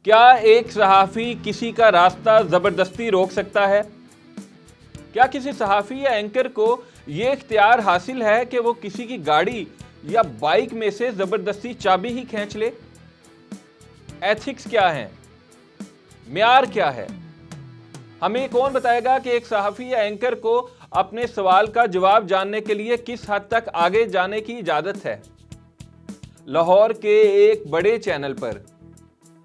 क्या एक सहाफ़ी किसी का रास्ता ज़बरदस्ती रोक सकता है? क्या किसी सहाफ़ी या एंकर को ये इख्तियार हासिल है कि वो किसी की गाड़ी या बाइक में से ज़बरदस्ती चाबी ही खींच ले? एथिक्स क्या हैं? म्यार क्या है? हमें कौन बताएगा कि एक सहाफ़ी या एंकर को अपने सवाल का जवाब जानने के लिए किस हद तक आगे जाने की इजाज़त है? लाहौर के एक बड़े चैनल पर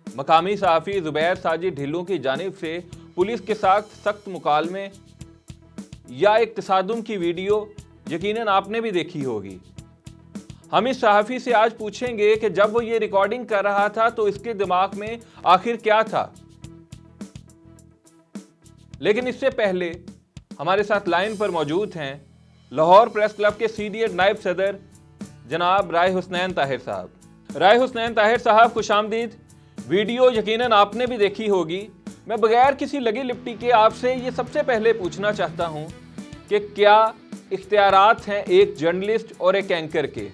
मकामी सहाफ़ी ज़ुबैर साजिद ढिल्लों की जानिब से पुलिस के साथ सख्त मुकालमे या एक तसादुम की वीडियो यकीनन आपने भी देखी होगी। हम इस सहाफ़ी से आज पूछेंगे कि जब वो ये रिकॉर्डिंग कर रहा था तो इसके दिमाग में आखिर क्या था। लेकिन इससे पहले हमारे साथ लाइन पर मौजूद हैं लाहौर प्रेस क्लब के सीनियर नायब सदर जनाब राय हुसनैन ताहिर साहब। राय हुसनैन ताहिर साहब, खुशामदीद। वीडियो यकीनन आपने भी देखी होगी। मैं बगैर किसी लगी लिपटी के आपसे ये सबसे पहले पूछना चाहता हूं कि क्या इख्तियारात हैं एक जर्नलिस्ट और एक एंकर के,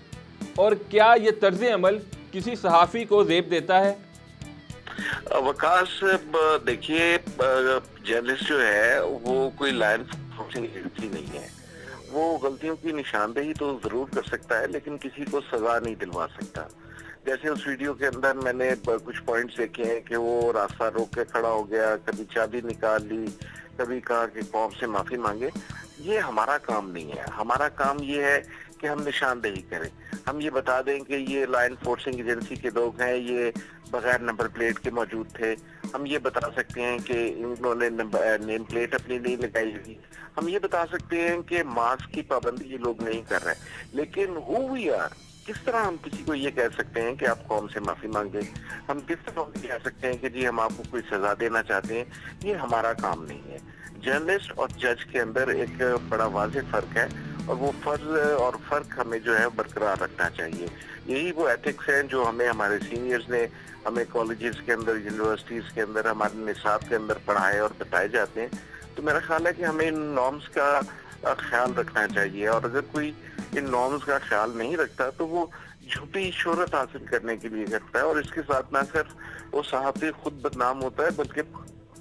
और क्या ये तर्ज अमल किसी सहाफ़ी को ज़ेब देता है? वकास, देखिए, जर्नलिस्ट जो है वो कोई लाइन एनफोर्सिंग एजेंसी नहीं है। वो गलतियों की निशानदेही तो जरूर कर सकता है, लेकिन किसी को सजा नहीं दिलवा सकता। जैसे उस वीडियो के अंदर मैंने कुछ पॉइंट्स देखे हैं कि वो रास्ता रोक के खड़ा हो गया, कभी चाबी निकाल ली, कभी कहा कि कौम से माफी मांगे। ये हमारा काम नहीं है। हमारा काम ये है कि हम निशानदेही करें, हम ये बता दें कि ये लॉ एनफोर्सिंग एजेंसी के लोग हैं, ये बगैर नंबर प्लेट के मौजूद थे। हम ये बता सकते हैं कि इन्होंने नेम प्लेट अपनी नहीं लगाई हुई। हम ये बता सकते हैं कि मास्क की पाबंदी ये लोग नहीं कर रहे। लेकिन हु वी आर, किस तरह हम किसी को ये कह सकते हैं कि आप कौम से माफी मांगे? हम किस तरह कह सकते हैं कि जी हम आपको कोई सजा देना चाहते हैं? ये हमारा काम नहीं है। जर्नलिस्ट और जज के अंदर एक बड़ा वाज़ेह फर्क है, और वो फर्ज और फर्क हमें जो है बरकरार रखना चाहिए। यही वो एथिक्स हैं जो हमें हमारे सीनियर्स ने हमें कॉलेजेस के अंदर, यूनिवर्सिटीज के अंदर, हमारे निसाब के अंदर पढ़ाए और बताए जाते हैं। तो मेरा ख्याल है कि हमें इन नॉर्म्स का ख्याल रखना चाहिए, और अगर कोई इन नॉर्म्स का ख्याल नहीं रखता तो वो झूठी शोहरत हासिल करने के लिए करता है, और इसके साथ ना सिर्फ वो सहाफ़ी खुद बदनाम होता है बल्कि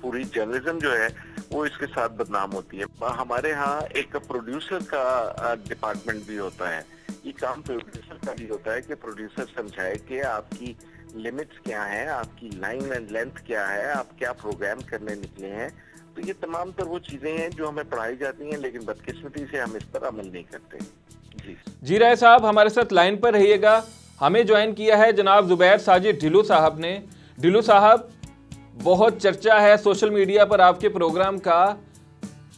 पूरी जर्नलिज्म जो है वो इसके साथ बदनाम होती है। हमारे यहाँ एक प्रोड्यूसर का डिपार्टमेंट भी होता है। ये काम प्रोड्यूसर का भी होता है कि प्रोड्यूसर समझाए कि आपकी लिमिट्स क्या हैं, आपकी लाइन एंड लेंथ क्या है, आप क्या प्रोग्राम करने निकले हैं। तो ये तमाम तर वो चीजें हैं जो हमें पढ़ाई जाती हैं, लेकिन बदकिस्मती से हम इस पर अमल नहीं करते। जी राय साहब, हमारे साथ लाइन पर रहिएगा। हमें ज्वाइन किया है जनाब ज़ुबैर साजिद ढिल्लों साहब ने। ढिल्लों साहब, बहुत चर्चा है सोशल मीडिया पर आपके प्रोग्राम का।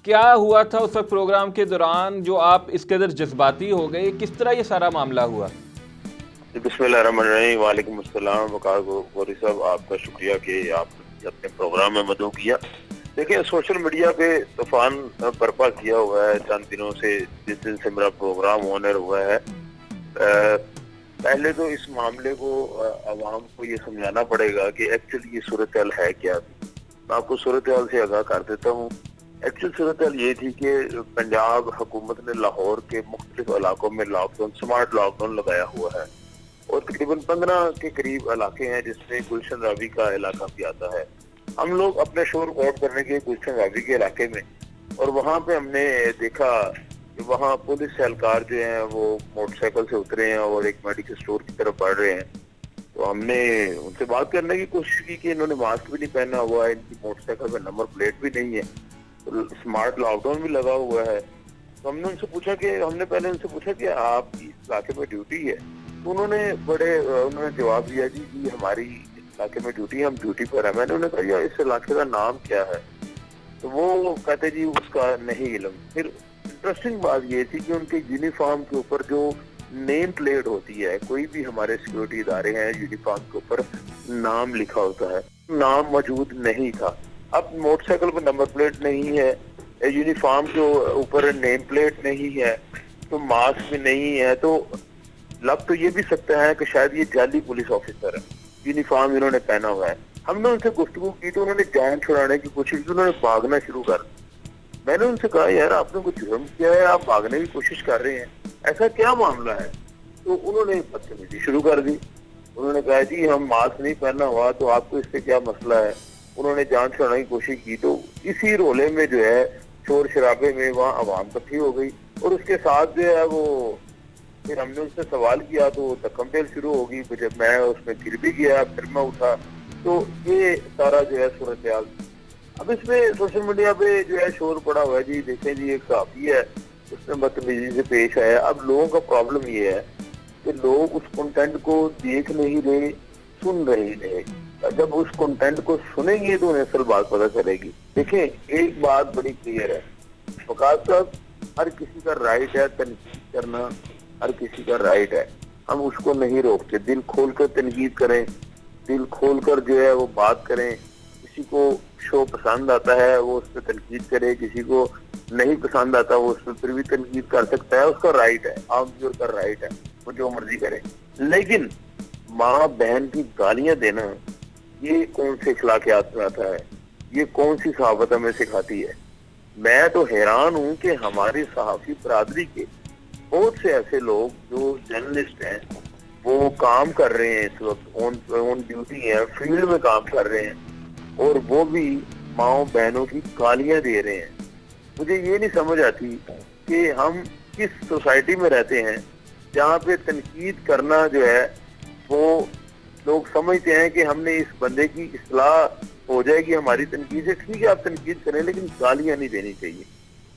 क्या हुआ था उस वक्त प्रोग्राम के दौरान जो आप इस कदर जज्बाती हो गए? किस तरह ये सारा मामला हुआ? बिस्मिल्लाहिर्रहमानिर्रहीम। वालेकुम अस्सलाम। वकार गौरी साहब, आपका शुक्रिया कि आपने अपने प्रोग्राम में मदद किया। देखिए, सोशल मीडिया पे तूफान बर्पा किया हुआ है चंद दिनों से, जिस दिन से मेरा प्रोग्राम ऑनर हुआ है। पहले तो इस मामले को आवाम को ये समझाना पड़ेगा कि एक्चुअली ये सूरत हाल है क्या। मैं आपको सूरत हाल से आगाह कर देता हूँ। एक्चुअल सूरत हाल ये थी कि पंजाब हुकूमत ने लाहौर के मुख्तलिफ इलाकों में लॉकडाउन, स्मार्ट लॉकडाउन लगाया हुआ है, और तकरीबन 15 के करीब इलाके हैं जिसमें गुलशन रावी का इलाका भी आता है। हम लोग अपने शो रिकॉर्ड करने के गुलशन रावी के इलाके में, और वहाँ पे हमने देखा कि वहाँ पुलिस एहलकार जो हैं वो मोटरसाइकिल से उतरे हैं और एक मेडिकल स्टोर की तरफ बढ़ रहे हैं। तो हमने उनसे बात करने की कोशिश की कि इन्होंने मास्क भी नहीं पहना हुआ है, इनकी मोटरसाइकिल पे नंबर प्लेट भी नहीं है, तो स्मार्ट लॉकडाउन भी लगा हुआ है। तो हमने पहले उनसे पूछा कि आपकी इलाके में ड्यूटी है? तो उन्होंने जवाब दिया, जी हमारी इलाके में ड्यूटी है, हम ड्यूटी पर है। मैंने उन्हें कहा, इस इलाके का नाम क्या है? तो वो कहते, जी उसका नहीं इल्म। फिर इंटरेस्टिंग बात ये थी कि उनके यूनिफॉर्म के ऊपर जो नेम प्लेट होती है, कोई भी हमारे सिक्योरिटी इदारे हैं, यूनिफॉर्म के ऊपर नाम लिखा होता है, नाम मौजूद नहीं था। अब मोटरसाइकिल पर नंबर प्लेट नहीं है, यूनिफॉर्म के ऊपर नेम प्लेट नहीं है, तो मास्क भी नहीं है, तो लग तो ये भी सकता है कि शायद ये जाली पुलिस ऑफिसर है, यूनिफॉर्म इन्होंने पहना हुआ है। हमने उनसे गुफ्तगू की तो उन्होंने जान छुड़ाने की कोशिश की, उन्होंने भागना शुरू कर दिया। मैंने उनसे कहा, यार आपने कुछ जुर्म किया है, आप भागने की कोशिश कर रहे हैं, ऐसा क्या मामला है? तो उन्होंने बदतमीजी शुरू कर दी। उन्होंने कहा जी हम मास्क नहीं पहना हुआ तो आपको इससे क्या मसला है। उन्होंने जांच कराने की कोशिश की तो इसी रोले में जो है शोर शराबे में वहाँ आवाम इकट्ठी हो गई और उसके साथ जो है वो फिर हमने उससे सवाल किया तो तकम्पेल शुरू होगी। जब मैं उसमें गिर भी गया फिर मैं उठा तो ये सारा जो है सूरत हाल। अब इसमें सोशल मीडिया पे जो है शोर पड़ा हुआ है जी, देखें जी एक सहाफी है उसने बदतमीजी से पेश आया। अब लोगों का प्रॉब्लम ये है कि लोग उस कंटेंट को देख नहीं रहे, सुन रहे हैं। जब उस कंटेंट को सुनेंगे तो उन्हें असल बात पता चलेगी। देखें एक बात बड़ी क्लियर है, वकास साहब, हर किसी का राइट है तनकीद करना, हर किसी का राइट है, हम उसको नहीं रोकते। दिल खोलकर तनकीद करें, दिल खोलकर जो है वो बात करें। किसी को शो पसंद आता है वो उस पर तनकीद करे, किसी को नहीं पसंद आता वो उस पर फिर भी तनकीद कर सकता है, उसका राइट है, आम का राइट है, वो जो मर्जी करे। लेकिन माँ बहन की गालियां देना ये कौन से अखलाकियात में आता है, ये कौन सी सहाबत हमें सिखाती है। मैं तो हैरान हूँ कि हमारी सहाफी बरादरी के बहुत से ऐसे लोग जो जर्नलिस्ट हैं वो काम कर रहे हैं इस वक्त, ऑन ड्यूटी है, फील्ड में काम कर रहे हैं और वो भी माओ बहनों की गालियां दे रहे हैं। मुझे ये नहीं समझ आती कि हम किस सोसाइटी में रहते हैं जहाँ पे तनकीद करना जो है वो लोग समझते हैं कि हमने इस बंदे की इस्लाह हो जाएगी हमारी तनकीद से। ठीक है आप तनकीद करें लेकिन गालियां नहीं देनी चाहिए।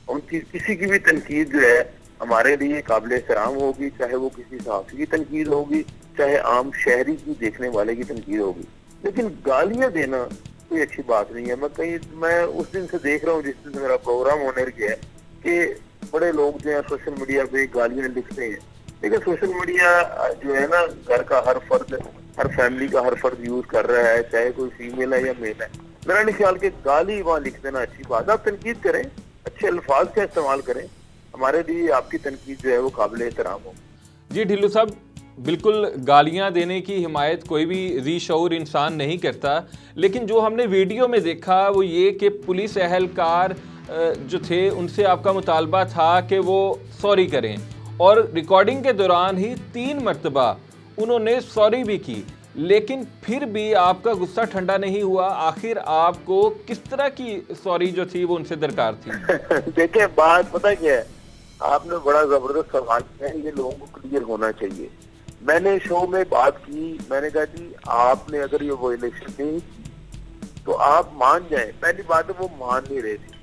उनकी किसी की भी तनकीद जो है हमारे लिए काबिल एहतराम होगी, चाहे वो किसी सहाफी की तनकीद होगी, चाहे आम शहरी की देखने वाले की तनकीद होगी, लेकिन गालियां देना कोई अच्छी बात नहीं है। मैं उस दिन से देख रहा हूँ जिस दिन से मेरा प्रोग्राम होने गया है कि बड़े लोग जो है सोशल मीडिया पे गालियां लिखते हैं। लेकिन सोशल मीडिया जो है ना घर का हर फर्द, हर फैमिली का हर फर्द यूज कर रहा है, चाहे कोई फीमेल है या मेल है। मेरा नहीं ख्याल कि गाली वहाँ लिख देना अच्छी बात है। आप तनकीद करें, अच्छे अल्फाज का इस्तेमाल करें, हमारे लिए आपकी तनकीद जो है वो काबिल एहतराम हो। जी ढिल्लू साहब, बिल्कुल गालियां देने की हिमायत कोई भी रीशऊर इंसान नहीं करता, लेकिन जो हमने वीडियो में देखा वो ये कि पुलिस एहलकार जो थे उनसे आपका मुतालबा था कि वो सॉरी करें और रिकॉर्डिंग के दौरान ही 3 मरतबा उन्होंने सॉरी भी की, लेकिन फिर भी आपका गुस्सा ठंडा नहीं हुआ। आखिर आपको किस तरह की सॉरी जो थी वो उनसे दरकार थी? देखिए बात पता क्या है, आपने बड़ा जबरदस्त सवाल किया है, ये लोगों को क्लियर होना चाहिए। मैंने शो में बात की, मैंने कहा जी आपने अगर ये वायलेशन नहीं की तो आप मान जाएं। पहली बात है वो मान नहीं रहे थे,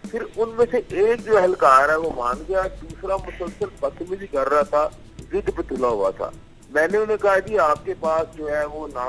फिर उनमें से एक जो एहलकार है वो मान गया, दूसरा मुसलसल बदतमीजी कर रहा था, जिद पे तुला हुआ था। मैंने उन्हें कहा जी आपके पास जो है वो ना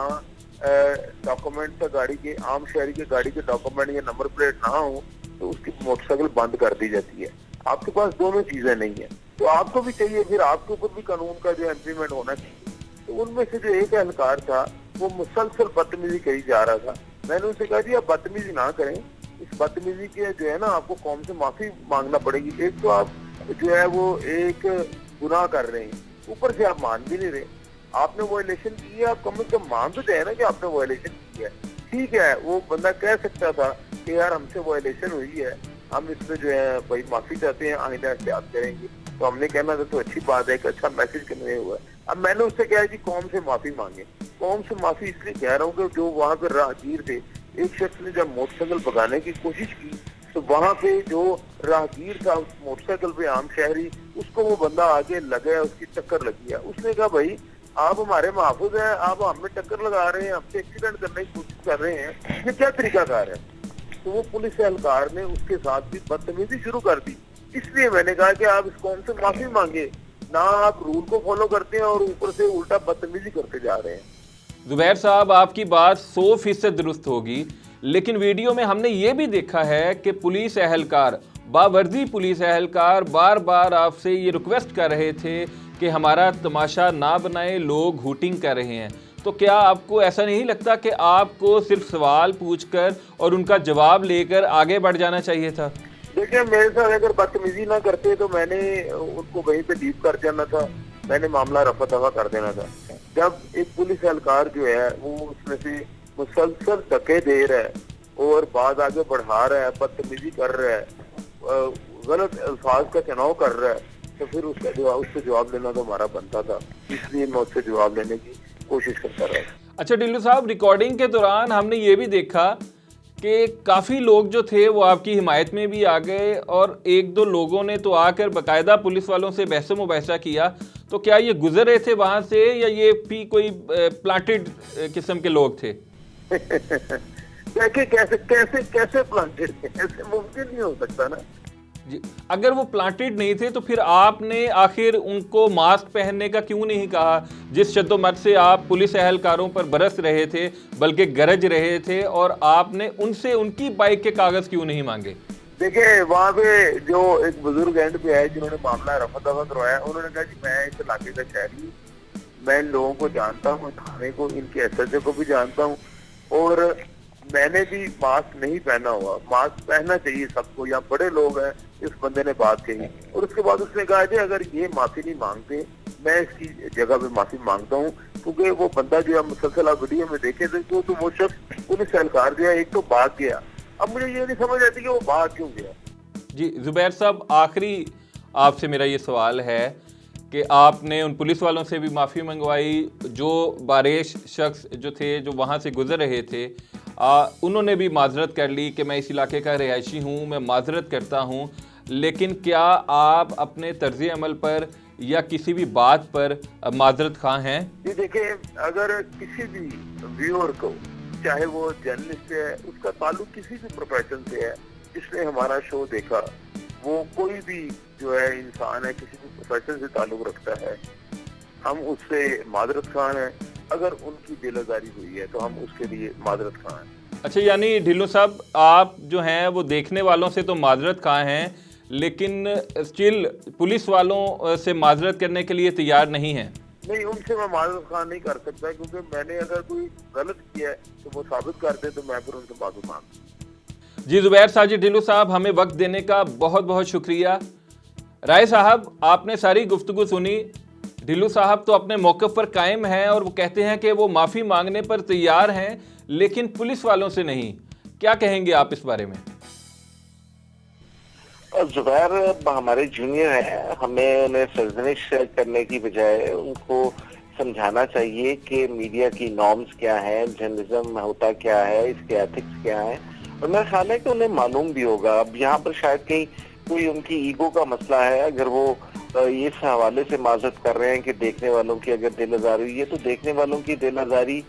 डॉक्यूमेंट था गाड़ी के, आम शहरी के गाड़ी के डॉक्यूमेंट या नंबर प्लेट ना हो तो उसकी मोटरसाइकिल बंद कर दी जाती है। आपके पास दोनों चीजें नहीं है तो आपको भी चाहिए, फिर आपके ऊपर भी कानून का जो इम्प्लीमेंट होना चाहिए। तो उनमें से जो एक एहलकार था वो मुसलसल बदतमीजी करी जा रहा था। मैंने उनसे कहा जी आप बदतमीजी ना करें, इस बदतमीजी के जो है ना आपको कौम से माफी मांगना पड़ेगी। एक तो आप जो है वो एक गुनाह कर रहे हैं, ऊपर से आप मान भी नहीं रहे। आपने वायलेशन की है, आप कम से कम मान तो जाए ना कि आपने वायलेशन की है। ठीक है वो बंदा कह सकता था कि यार हमसे वायलेशन हुई है, हम इसमें जो है भाई माफी चाहते हैं, आइंदा एहतियात करेंगे। तो हमने कहना था तो अच्छी बात है, एक अच्छा मैसेज कन्वे हुआ है। अब मैंने उससे कहा जी कौम से माफी मांगे। कौम से माफी इसलिए कह रहा हूँ कि जो वहाँ पे राहगीर थे, एक शख्स ने जब मोटरसाइकिल भगाने की कोशिश की तो वहाँ पे जो राहगीर था उस मोटरसाइकिल पे आम शहरी, उसको वो बंदा आगे लगा, उसकी टक्कर लगी है। उसने कहा भाई आप हमारे महफूज हैं, आप हमें टक्कर लगा रहे हैं, हमसे एक्सीडेंट करने की कोशिश कर रहे हैं, ये क्या तरीकाकार है। तो वो पुलिस एहलकार ने उसके साथ भी बदतमीजी शुरू कर दी। इसलिए मैंने कहा कि आप इस कौम से माफी मांगे, ना आप रूल को फॉलो करते हैं और ऊपर से उल्टा बदतमीजी करते जा रहे हैं। जुबैर साहब आपकी बात 100% दुरुस्त होगी, लेकिन वीडियो में हमने ये भी देखा है कि पुलिस एहलकार, बावर्दी पुलिस एहलकार बार बार आपसे ये रिक्वेस्ट कर रहे थे कि हमारा तमाशा ना बनाए, लोग हूटिंग कर रहे हैं। तो क्या आपको ऐसा नहीं लगता कि आपको सिर्फ सवाल पूछकर और उनका जवाब लेकर आगे बढ़ जाना चाहिए था? देखिए मेरे साथ अगर बदतमीजी ना करते तो मैंने उनको वहीं पे लीव कर जाना था, मैंने मामला रफा दफा कर देना था। जब एक पुलिस एहलकार जो है वो उसमें से मुसलसल धक्के दे रहा है और बात आगे बढ़ा रहा है, बदतमीजी कर रहा है, गलत अल्फाज का चुनाव कर रहा है, तो फिर उससे जवाब लेना तो हमारा बनता था। इसलिए मैं उससे जवाब लेने की कोशिश करता रहेगा। अच्छा ढिल्लों साहब, रिकॉर्डिंग के दौरान हमने ये भी देखा कि काफ़ी लोग जो थे वो आपकी हिमायत में भी आ गए और एक दो लोगों ने तो आकर बाकायदा पुलिस वालों से बहस मुबाहिसा किया। तो क्या ये गुजर रहे थे वहाँ से या ये भी कोई प्लांटेड किस्म के लोग थे? देखिए कैसे कैसे कैसे प्लांटेड थे, ऐसे मुमकिन नहीं हो सकता ना जी। अगर वो प्लांटेड नहीं थे तो फिर आपने आखिर उनको मास्क पहनने का क्यों नहीं कहा, जिस शद्दोमत से आप पुलिस एहलकारों पर बरस रहे थे बल्कि गरज रहे थे, और आपने उनसे उनकी बाइक के कागज क्यों नहीं मांगे? देखिए वहाँ पे जो एक बुजुर्ग एंड पे आए जिन्होंने मामला रफा दफा करवाया, उन्होंने कहा कि मैं इस इलाके का शहरी हूँ, मैं इन लोगों को जानता हूँ, थाने को, इनके एसएचओ को भी जानता हूँ, और मैंने भी मास्क नहीं पहना हुआ। मास्क पहनना चाहिए सबको, यहाँ बड़े लोग हैं। इस बंदे ने बात कही और उसके बाद उसने कहा जी अगर ये माफी नहीं मांगते मैं इसकी जगह पे माफी मांगता हूँ, क्योंकि वो बंदा जो है मुसलसल आप वीडियो में देखे थे तो वो शख्स पुलिस एहलकार गया, एक तो भाग गया। अब मुझे ये नहीं समझ आती कि वो भाग क्यों गया। जी जुबैर साहब, आखिरी आपसे मेरा ये सवाल है कि आपने उन पुलिस वालों से भी माफ़ी मंगवाई, जो बारिश शख्स जो थे जो वहाँ से गुजर रहे थे उन्होंने भी माजरत कर ली कि मैं इस इलाके का रिहायशी हूँ, मैं माजरत करता हूँ, लेकिन क्या आप अपने तर्ज अमल पर या किसी भी बात पर माजरत खां हैं? जी देखिए, अगर किसी भी व्यूअर को, चाहे वो जर्नलिस्ट है, उसका ताल्लुक किसी भी प्रोफेशन से है, जिसने हमारा शो देखा, वो कोई भी जो है इंसान है, किसी भी प्रोफेशन से ताल्लुक रखता है, हम उससे माजरत खां हैं। अगर उनकी दिलआजारी हुई है तो हम उसके लिए माजरत खां हैं। अच्छा, यानी ढिल्लों साहब आप जो हैं वो देखने वालों से तो माजरत खां हैं, लेकिन स्टिल पुलिस वालों से माजरत करने के लिए तैयार नहीं हैं? नहीं, उनसे मैं माजरत खां नहीं कर सकता, क्योंकि मैंने अगर कोई गलत किया है तो वो साबित कर दे तो मैं फिर उनसे माफी मांगूं। जी जुबैर साजिद ढिल्लों साहब, हमें वक्त देने का बहुत बहुत शुक्रिया। राय साहब, आपने सारी गुफ्तगू सुनी। ढिल्लों साहब तो अपने मौक़िफ़ पर कायम हैं और वो कहते हैं कि वो माफ़ी मांगने पर तैयार हैं, लेकिन पुलिस वालों से नहीं। क्या कहेंगे आप इस बारे में? जुबैर हमारे जूनियर हैं, हमें उन्हें सर्जनिश करने की बजाय उनको समझाना चाहिए कि मीडिया की नॉर्म्स क्या है, जर्नलिज्म होता क्या है, इसके एथिक्स क्या है, और मेरा ख्याल है कि उन्हें मालूम भी होगा। अब यहाँ पर शायद कहीं कोई उनकी ईगो का मसला है। अगर वो इस हवाले से माजरत कर रहे हैं कि देखने वालों की अगर दिल आजारी हुई है, तो देखने वालों की दिल आजारी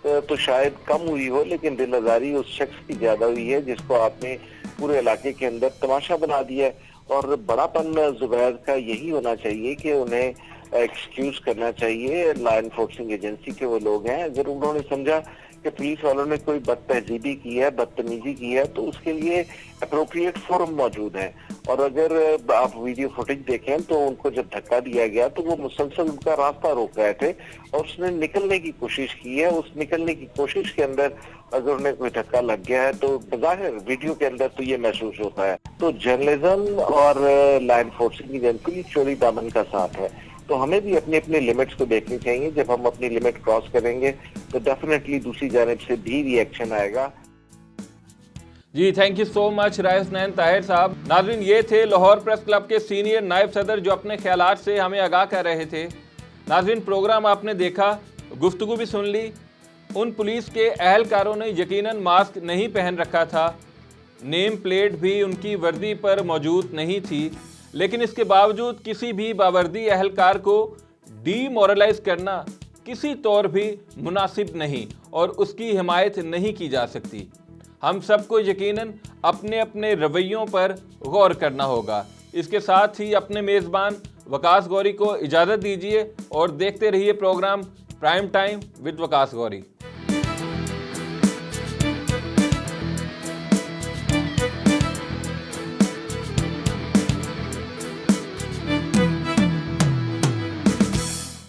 तो शायद कम हुई हो, लेकिन दिल आजारी उस शख्स की ज्यादा हुई है जिसको आपने पूरे इलाके के अंदर तमाशा बना दिया है। और बड़ापन जुबैर का यही होना चाहिए कि उन्हें एक्सक्यूज करना चाहिए। लॉ एनफोर्सिंग एजेंसी के वो लोग हैं, अगर उन्होंने समझा कि पुलिस वालों ने कोई बदतहजीबी की है, बदतमीजी की है, तो उसके लिए अप्रोप्रिएट फोरम मौजूद है। और अगर आप वीडियो फुटेज देखें तो उनको जब धक्का दिया गया तो वो मुसलसल उनका रास्ता रोक रहे थे और उसने निकलने की कोशिश की है। उस निकलने की कोशिश के अंदर अगर उन्हें कोई धक्का लग गया है तो बज़ाहिर वीडियो के अंदर तो ये महसूस होता है। तो जर्नलिज्म और लॉ एनफोर्सिंग एजेंसी चोरी दामन का साथ है, तो हमें भी अपनी अपनी लिमिट्स को देखनी चाहिए। जब हम अपनी लिमिट क्रॉस करेंगे तो डेफिनेटली दूसरी जानिब से भी रिएक्शन आएगा। जी थैंक यू सो मच राय हुसनैन ताहिर साहब। नाज़रीन, ये थे लाहौर प्रेस क्लब के सीनियर नायब सदर जो अपने ख्यालात से हमें आगाह कर रहे थे। नाज़रीन, प्रोग्राम आपने देखा, गुफ्तगू भी सुन ली। उन पुलिस के अहलकारों ने यकीनन मास्क नहीं पहन रखा था, नेम प्लेट भी उनकी वर्दी पर मौजूद नहीं थी, लेकिन इसके बावजूद किसी भी बावर्दी अहलकार को डीमोरलाइज करना किसी तौर भी मुनासिब नहीं और उसकी हिमायत नहीं की जा सकती। हम सबको यकीनन अपने अपने रवैयों पर गौर करना होगा। इसके साथ ही अपने मेज़बान वकास गौरी को इजाज़त दीजिए और देखते रहिए program prime time with Waqas Gauri.